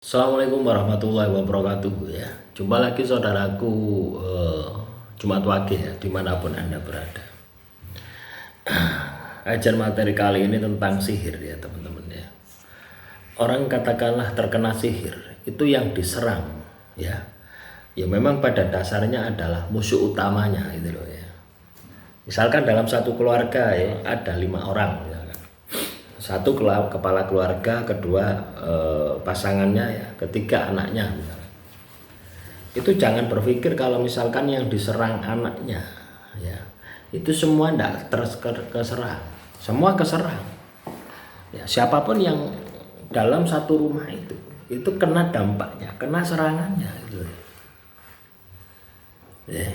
Assalamualaikum warahmatullahi wabarakatuh ya. Jumpa lagi saudaraku Jumat Wage ya, dimanapun Anda berada. Ajar materi kali ini tentang sihir ya teman-teman ya. Orang katakanlah terkena sihir itu yang diserang ya. Ya memang pada dasarnya adalah musuh utamanya gitu loh ya. Misalkan dalam satu keluarga ya ada 5 orang ya. Satu kepala keluarga, kedua pasangannya ya, ketiga anaknya misalkan. Itu jangan berpikir kalau misalkan yang diserang anaknya ya itu semua tidak keserang, semua keserang ya. Siapapun yang dalam satu rumah itu kena dampaknya, kena serangannya gitu ya.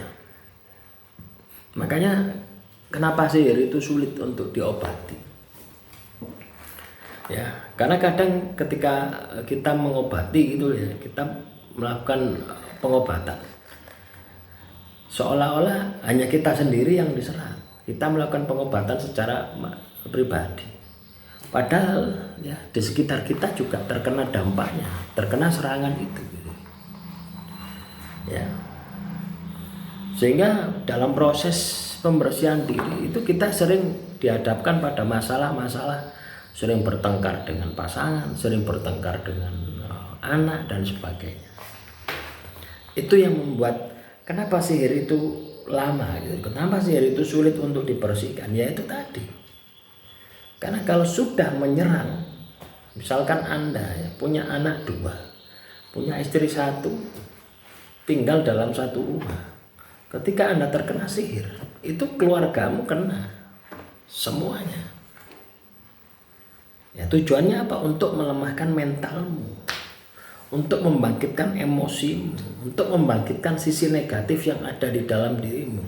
Makanya kenapa sihir itu sulit untuk diobati ya, karena kadang ketika kita mengobati gitu ya, kita melakukan pengobatan seolah-olah hanya kita sendiri yang diserang. Kita melakukan pengobatan secara pribadi, padahal ya di sekitar kita juga terkena dampaknya, terkena serangan itu gitu. Ya, sehingga dalam proses pembersihan diri itu kita sering dihadapkan pada masalah-masalah, sering bertengkar dengan pasangan, sering bertengkar dengan anak dan sebagainya. Itu yang membuat kenapa sihir itu lama gitu. Kenapa sihir itu sulit untuk dibersihkan? Ya itu tadi. Karena kalau sudah menyerang, misalkan Anda ya, punya anak 2, punya istri 1, tinggal dalam satu rumah. Ketika Anda terkena sihir, itu keluargamu kena semuanya. Ya, tujuannya apa? Untuk melemahkan mentalmu, untuk membangkitkan emosimu, untuk membangkitkan sisi negatif yang ada di dalam dirimu.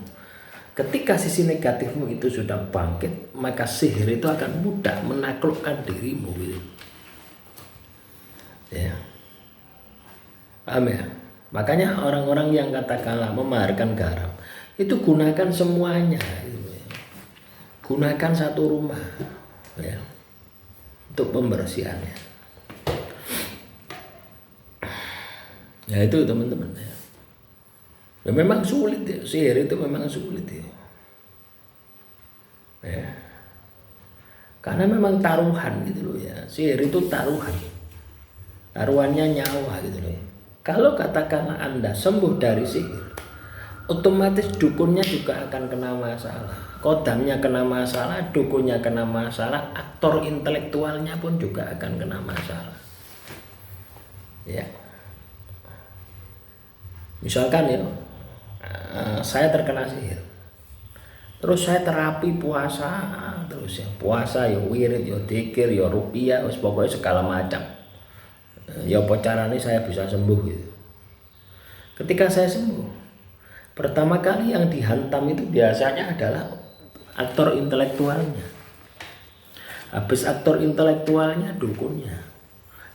Ketika sisi negatifmu itu sudah bangkit, maka sihir itu akan mudah menaklukkan dirimu gitu. Ya. Paham ya? Makanya orang-orang yang katakanlah memaharkan garam, itu gunakan semuanya gitu ya. Gunakan satu rumah ya, untuk pembersihannya. Ya itu teman-teman ya. Ya memang sulit ya, sihir itu memang sulit ya. Ya. Karena memang taruhan gitu loh ya. Sihir itu taruhan. Taruhannya nyawa gitu loh ya. Kalau katakanlah Anda sembuh dari sihir, otomatis dukunnya juga akan kena masalah, kodamnya kena masalah, dukunnya kena masalah, aktor intelektualnya pun juga akan kena masalah. Ya, misalkan ya, saya terkena sihir, terus saya terapi puasa, terus ya puasa, ya wirid, ya dzikir, ya ruqyah, pokoknya segala macam. Ya apa caranya saya bisa sembuh gitu. Ketika saya sembuh, pertama kali yang dihantam itu biasanya adalah aktor intelektualnya. Habis aktor intelektualnya dukunnya,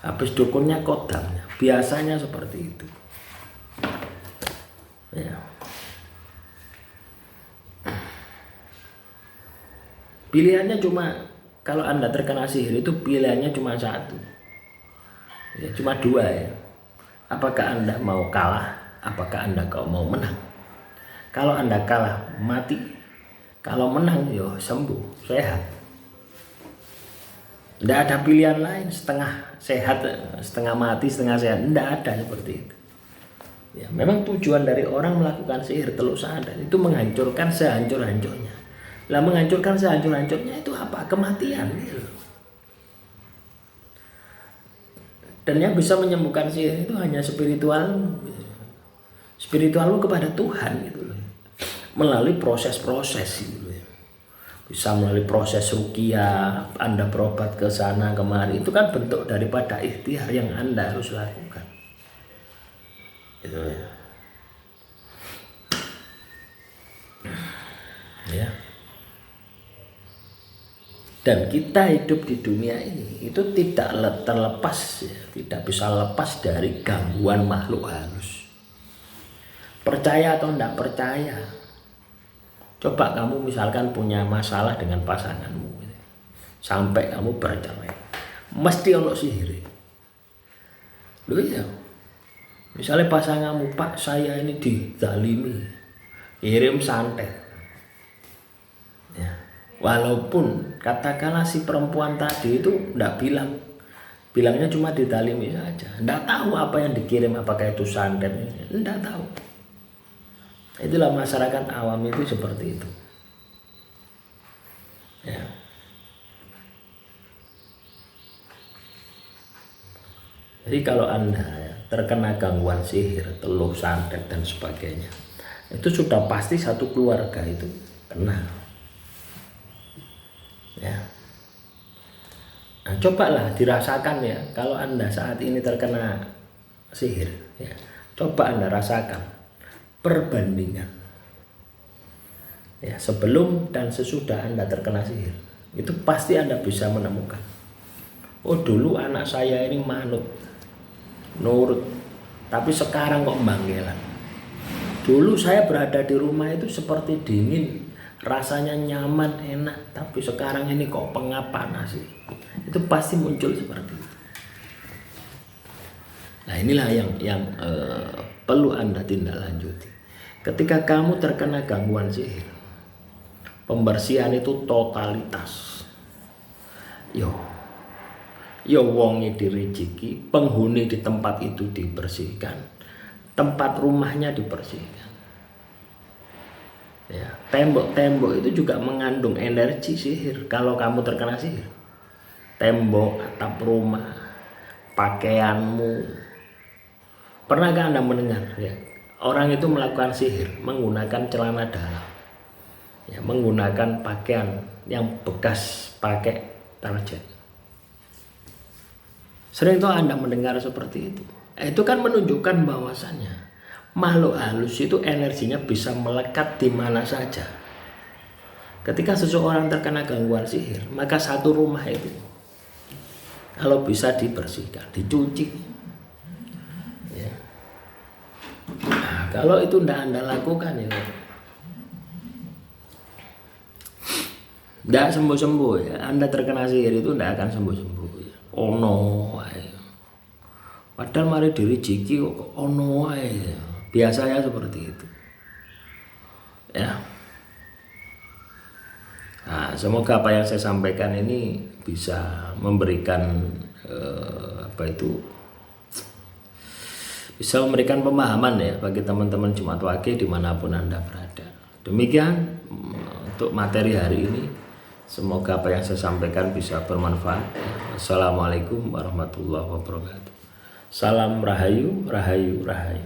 habis dukunnya kodamnya. Biasanya seperti itu. Ya. Pilihannya cuma, kalau Anda terkena sihir itu pilihannya cuma satu. Ya, cuma 2 ya. Apakah Anda mau kalah? Apakah Anda mau menang? Kalau Anda kalah, mati. Kalau menang, yo sembuh, sehat. Tidak ada pilihan lain, setengah sehat, setengah mati, setengah sehat. Tidak ada seperti itu. Ya, memang tujuan dari orang melakukan sihir teluk sadar itu menghancurkan sehancur-hancurnya. Lah menghancurkan sehancur-hancurnya itu apa? Kematian gitu. Dan yang bisa menyembuhkan sihir itu hanya spiritualmu gitu. Spiritualmu kepada Tuhan gitu loh. Melalui proses-proses gitu ya. Bisa melalui proses ruqyah, Anda berobat ke sana kemari, itu kan bentuk daripada ikhtiar yang Anda harus lakukan. Gitu ya. Ya. Dan kita hidup di dunia ini itu tidak terlepas ya, tidak bisa lepas dari gangguan makhluk halus. Percaya atau tidak percaya, coba kamu misalkan punya masalah dengan pasanganmu gitu, sampai kamu bercerai, mesti ono sihir. Loh iya, misalnya pasanganmu, Pak saya ini dizalimi, kirim santet ya. Walaupun katakanlah si perempuan tadi itu enggak bilangnya cuma dizalimi saja, enggak tahu apa yang dikirim, apakah itu santet, enggak tahu. Itulah masyarakat awam itu seperti itu ya. Jadi kalau Anda terkena gangguan sihir, teluh, santet dan sebagainya, itu sudah pasti satu keluarga itu kena ya. Nah, cobalah dirasakan ya, kalau Anda saat ini terkena sihir ya, coba Anda rasakan perbandingan ya, sebelum dan sesudah Anda terkena sihir. Itu pasti Anda bisa menemukan, oh dulu anak saya ini nurut, tapi sekarang kok banggelan. Dulu saya berada di rumah itu seperti dingin, rasanya nyaman, enak, tapi sekarang ini kok pengap, panas sih. Itu pasti muncul seperti itu. Nah inilah yang perlu Anda tindak lanjuti. Ketika kamu terkena gangguan sihir, pembersihan itu totalitas. Yo wongi direjeki, penghuni di tempat itu dibersihkan, tempat rumahnya dibersihkan ya. Tembok-tembok itu juga mengandung energi sihir. Kalau kamu terkena sihir, tembok, atap rumah, pakaianmu. Pernahkah Anda mendengar ya, orang itu melakukan sihir menggunakan celana dalam ya, menggunakan pakaian yang bekas pakai tarjet? Sering tuh Anda mendengar seperti itu. Itu kan menunjukkan bahwasannya makhluk halus itu energinya bisa melekat di mana saja. Ketika seseorang terkena gangguan sihir, maka satu rumah itu kalau bisa dibersihkan, dicuci ya. Nah, kalau itu tidak Anda lakukan ya, tidak sembuh-sembuh ya. Anda terkena sihir itu tidak akan sembuh-sembuh ya. Ono wae. Padahal mari direjeki kok ono wae. Biasanya seperti itu ya. Nah, semoga apa yang saya sampaikan ini bisa memberikan bisa memberikan pemahaman ya bagi teman-teman Jumat Wage dimanapun Anda berada. Demikian untuk materi hari ini. Semoga apa yang saya sampaikan bisa bermanfaat. Assalamualaikum warahmatullahi wabarakatuh. Salam rahayu, rahayu, rahayu.